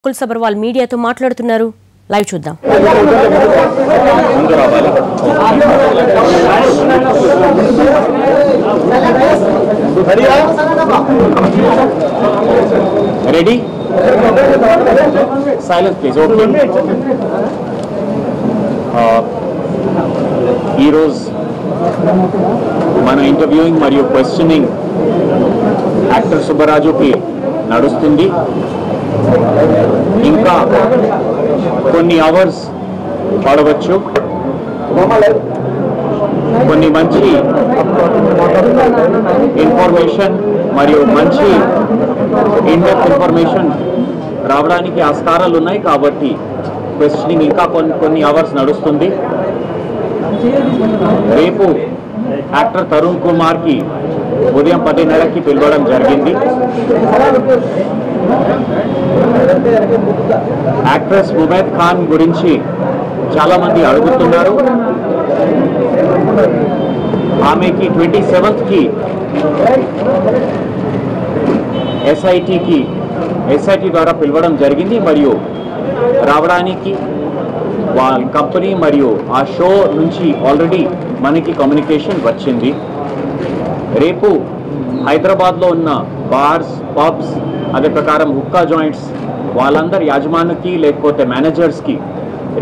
అకుల్ సబర్వాల్ మీడియాతో మాట్లాడుతున్నారు. లైవ్ చూద్దాం. Ready silence please. ఓకే, ఈరోజు మన ఇంటర్వ్యూయింగ్ మరియు క్వశ్చనింగ్ యాక్టర్ సుబ్బరాజుకి నడుస్తుంది. ఇంకా కొన్ని అవర్స్ పడవచ్చు. కొన్ని మంచి ఇన్ఫర్మేషన్ మరియు మంచి ఇన్డెప్త్ ఇన్ఫర్మేషన్ రావడానికి ఆస్కారాలు ఉన్నాయి. కాబట్టి క్వశ్చనింగ్ ఇంకా కొన్ని అవర్స్ నడుస్తుంది. రేపు యాక్టర్ తరుణ్ కుమార్కి ఉదయం 10:30కి పిలవడం జరిగింది. యాక్ట్రెస్ ముబైద్ ఖాన్ గురించి చాలా మంది అడుగుతున్నారు. ఆమెకి 27కి ఎస్ఐటి ద్వారా పిలవడం జరిగింది మరియు రావడానికి వాళ్ళ కంపెనీ మరియు ఆ షో నుంచి ఆల్రెడీ మనకి కమ్యూనికేషన్ వచ్చింది. రేపు హైదరాబాద్లో ఉన్న బార్స్, పబ్స్, అదే ప్రకారం హుక్కా జాయింట్స్ వాళ్ళందరి యాజమాన్యకి లేకపోతే మేనేజర్స్కి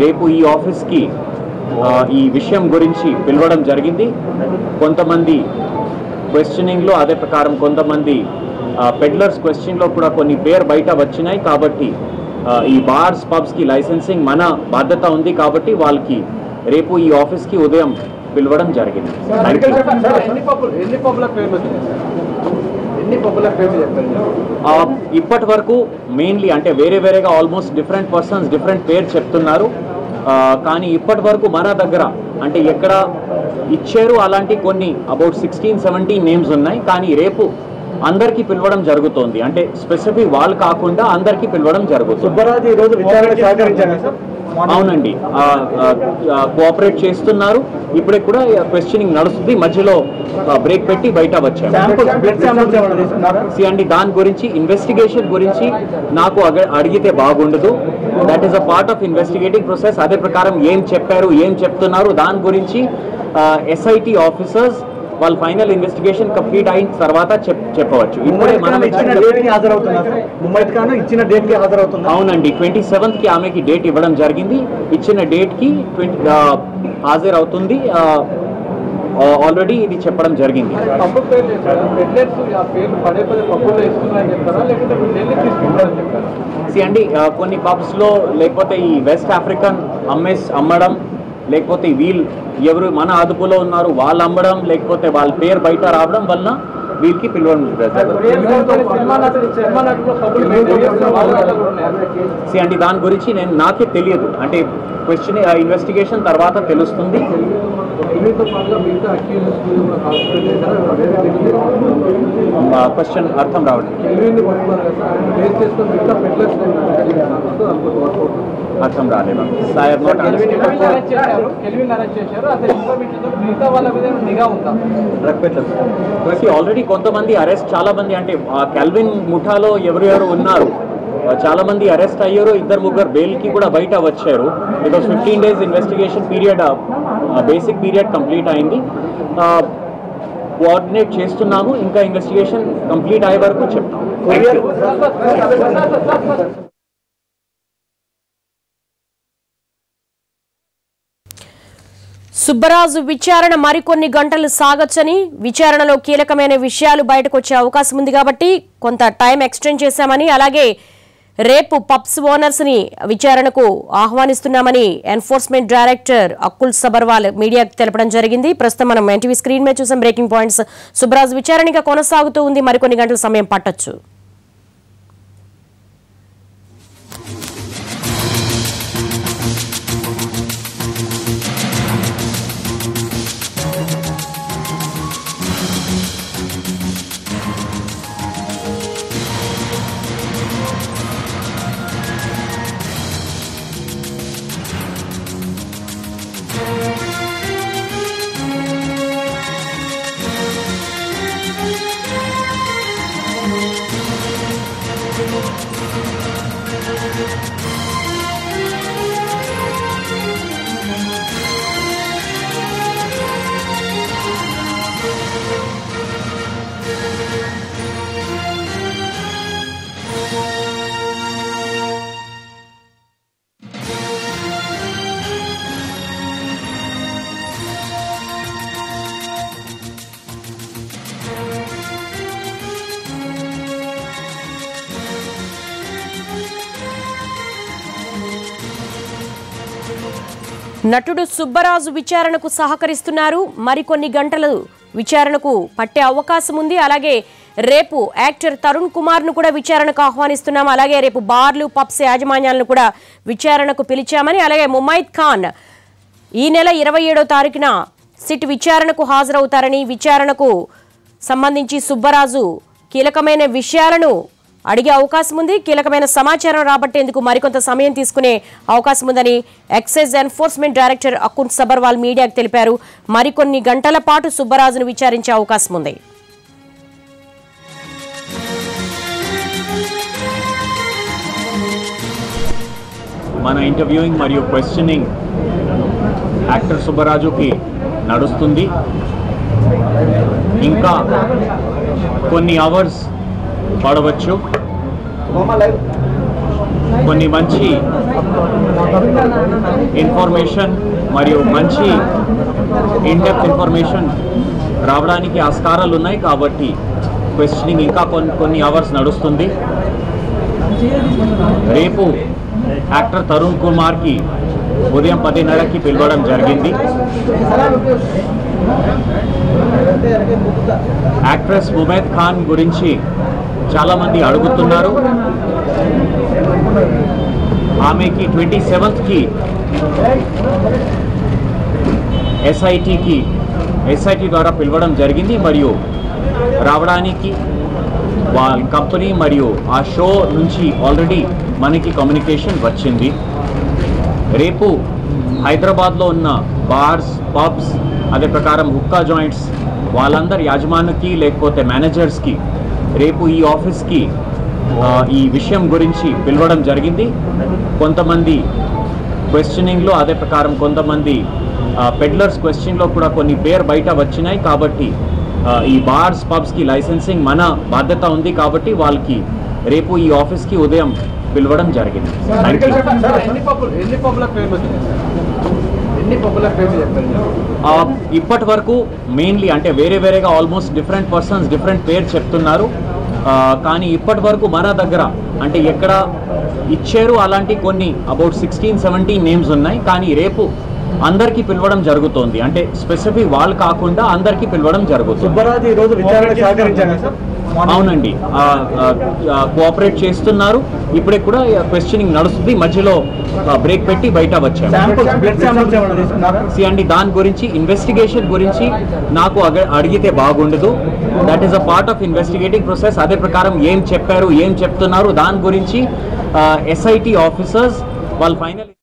రేపు ఈ ఆఫీస్కి ఈ విషయం గురించి పిలవడం జరిగింది. కొంతమంది క్వశ్చనింగ్లో, అదే ప్రకారం కొంతమంది పెడ్లర్స్ క్వశ్చన్లో కూడా కొన్ని పేరు బయట వచ్చినాయి. కాబట్టి ఈ బార్స్, పబ్స్కి లైసెన్సింగ్ మన బాధ్యత ఉంది. కాబట్టి వాళ్ళకి రేపు ఈ ఆఫీస్కి ఉదయం పిలవడం జరిగింది. ఇప్పటి వరకు మెయిన్లీ అంటే వేరేగా ఆల్మోస్ట్ డిఫరెంట్ పర్సన్స్ డిఫరెంట్ పేరు చెప్తున్నారు. కానీ ఇప్పటి వరకు మన దగ్గర అంటే ఎక్కడ ఇచ్చారు అలాంటి కొన్ని అబౌట్ 16-17 నేమ్స్ ఉన్నాయి. కానీ రేపు అందరికీ పిలవడం జరుగుతోంది. అంటే స్పెసిఫిక్ వాళ్ళు కాకుండా అందరికీ పిలవడం జరుగుతుంది. అవునండి, కోఆపరేట్ చేస్తున్నారు. ఇప్పుడే కూడా క్వశ్చనింగ్ నడుస్తుంది. మధ్యలో బ్రేక్ పెట్టి బయట వచ్చాము. అండి దాని గురించి ఇన్వెస్టిగేషన్ గురించి నాకు అడిగితే బాగుండదు. That is a part of investigating process. అదే ప్రకారం ఏం చెప్పారు, ఏం చెప్తున్నారు దాని గురించి ఎస్ఐటి ఆఫీసర్స్ వాళ్ళు ఫైనల్ ఇన్వెస్టిగేషన్ కంప్లీట్ అయిన తర్వాత చెప్పవచ్చు. ఇప్పుడే మనం అవునండి 27కి ఆమెకి డేట్ ఇవ్వడం జరిగింది. ఇచ్చిన డేట్కి హాజరవుతుంది. ఆల్రెడీ ఇది చెప్పడం జరిగింది. అండి కొన్ని పబ్స్లో లేకపోతే ఈ వెస్ట్ ఆఫ్రికన్ అమ్మడం, లేకపోతే వీళ్ళు ఎవరు మన అదుపులో ఉన్నారు వాళ్ళు అమ్మడం, లేకపోతే వాళ్ళ పేరు బయట రావడం వలన వీళ్ళకి పిలవడం. అండి దాని గురించి నాకే తెలియదు. అంటే క్వశ్చన్ ఇన్వెస్టిగేషన్ తర్వాత తెలుస్తుంది. క్వశ్చన్ అర్థం రావడం అర్థం రాలేదు. ఆల్రెడీ కొంతమంది అరెస్ట్, చాలా మంది అంటే కెల్విన్ ముఠాలో ఎవరెవరు ఉన్నారు చాలా మంది అరెస్ట్ అయ్యారు. 2-3 బెయిల్కి కూడా బయట వచ్చారు. Because 15 days investigation period, basic period complete అయింది. కోఆర్డినేట్ చేస్తున్నాము. ఇంకా ఇన్వెస్టిగేషన్ కంప్లీట్ అయ్యే వరకు చెప్తాం. సుబ్బరాజు విచారణ మరికొన్ని గంటలు సాగొచ్చని, విచారణలో కీలకమైన విషయాలు బయటకు వచ్చే అవకాశం ఉంది కాబట్టి కొంత టైం ఎక్స్టెండ్ చేశామని, అలాగే రేపు పబ్స్ ఓనర్స్ ని విచారణకు ఆహ్వానిస్తున్నామని ఎన్ఫోర్స్మెంట్ డైరెక్టర్ అకుల్ సబర్వాల్ మీడియాకు తెలపడం జరిగింది. ప్రస్తుతం మనం ఎన్టీవీ స్క్రీన్ మీద చూసాం బ్రేకింగ్ పాయింట్స్. సుబ్బరాజు విచారణ కొనసాగుతూ ఉంది, మరికొన్ని గంటల సమయం పట్టొచ్చు. నటుడు సుబ్బరాజు విచారణకు సహకరిస్తున్నారు. మరికొన్ని గంటలు విచారణకు పట్టే అవకాశం ఉంది. అలాగే రేపు యాక్టర్ తరుణ్ కుమార్ ను కూడా విచారణకు ఆహ్వానిస్తున్నాం. అలాగే రేపు బార్లు పబ్స్ యాజమాన్యాలను కూడా విచారణకు పిలిచామని, అలాగే ముమైద్ ఖాన్ ఈ నెల 27వ తారీఖున సిట్ విచారణకు హాజరవుతారని, విచారణకు సంబంధించి సుబ్బరాజు కీలకమైన విషయాలను అడిగే అవకాశం ఉంది. కీలకమైన సమాచారం రాబట్టేందుకు మరికొంత సమయం తీసుకునే అవకాశం ఉందని excise enforcement director Akun Sabharwal మీడియాకు తెలిపారు. మరికొన్ని గంటల పాటు సుబ్బరాజును విచారించే అవకాశం ఉంది. మన ఇంటర్వ్యూయింగ్ మరియు క్వశ్చనింగ్ యాక్టర్ సుబ్బరాజుకి నడుస్తుంది. ఇంకా కొన్ని అవర్స్ పడవచ్చు. కొన్ని మంచి ఇన్ఫర్మేషన్ మరియు మంచి ఇన్డెప్త్ ఇన్ఫర్మేషన్ రావడానికి ఆస్కారాలు ఉన్నాయి. కాబట్టి క్వశ్చనింగ్ ఇంకా కొన్ని అవర్స్ నడుస్తుంది. రేపు యాక్టర్ తరుణ్ కుమార్కి ఉదయం 10:30కి పిలవడం జరిగింది. యాక్ట్రెస్ ముమైద్ ఖాన్ గురించి చాలామంది అడుగుతున్నారు. ఆమెకి 27కి ఎస్ఐటి ద్వారా పిలవడం జరిగింది మరియు రావడానికి వాళ్ళ కంపెనీ మరియు ఆ షో నుంచి ఆల్రెడీ మనకి కమ్యూనికేషన్ వచ్చింది. రేపు హైదరాబాద్లో ఉన్న బార్స్ పబ్స్ అదే ప్రకారం హుక్కా జాయింట్స్ వాళ్ళందరి యాజమాన్యకి లేకపోతే మేనేజర్స్కి రేపు ఈ ఆఫీస్కి ఈ విషయం గురించి పిలవడం జరిగింది. కొంతమంది క్వశ్చనింగ్లో అదే ప్రకారం కొంతమంది పెడ్లర్స్ క్వశ్చన్లో కూడా కొన్ని పేరు బయట వచ్చినాయి. కాబట్టి ఈ బార్స్ పబ్స్కి లైసెన్సింగ్ మన బాధ్యత ఉంది. కాబట్టి వాళ్ళకి రేపు ఈ ఆఫీస్కి ఉదయం పిలవడం జరిగింది. ఇప్పటి వరకు మెయిన్లీ అంటే వేరేగా ఆల్మోస్ట్ డిఫరెంట్ పర్సన్స్ డిఫరెంట్ పేరు చెప్తున్నారు. కానీ ఇప్పటి వరకు మన దగ్గర అంటే ఎక్కడ ఇచ్చారు అలాంటి కొన్ని అబౌట్ 16-17 నేమ్స్ ఉన్నాయి. కానీ రేపు అందరికీ పిలవడం జరుగుతోంది. అంటే స్పెసిఫిక్ వాళ్ళు కాకుండా అందరికీ పిలవడం జరుగుతుంది. అవునండి, కోఆపరేట్ చేస్తున్నారు. ఇప్పుడే కూడా క్వశ్చనింగ్ నడుస్తుంది. మధ్యలో బ్రేక్ పెట్టి బయట వచ్చారు. అండి దాని గురించి ఇన్వెస్టిగేషన్ గురించి నాకు అడిగితే బాగుండదు. That is a part of investigating process. అదే ప్రకారం ఏం చెప్పారు ఏం చెప్తున్నారు దాని గురించి ఎస్ఐటి ఆఫీసర్స్ వాళ్ళు ఫైనల్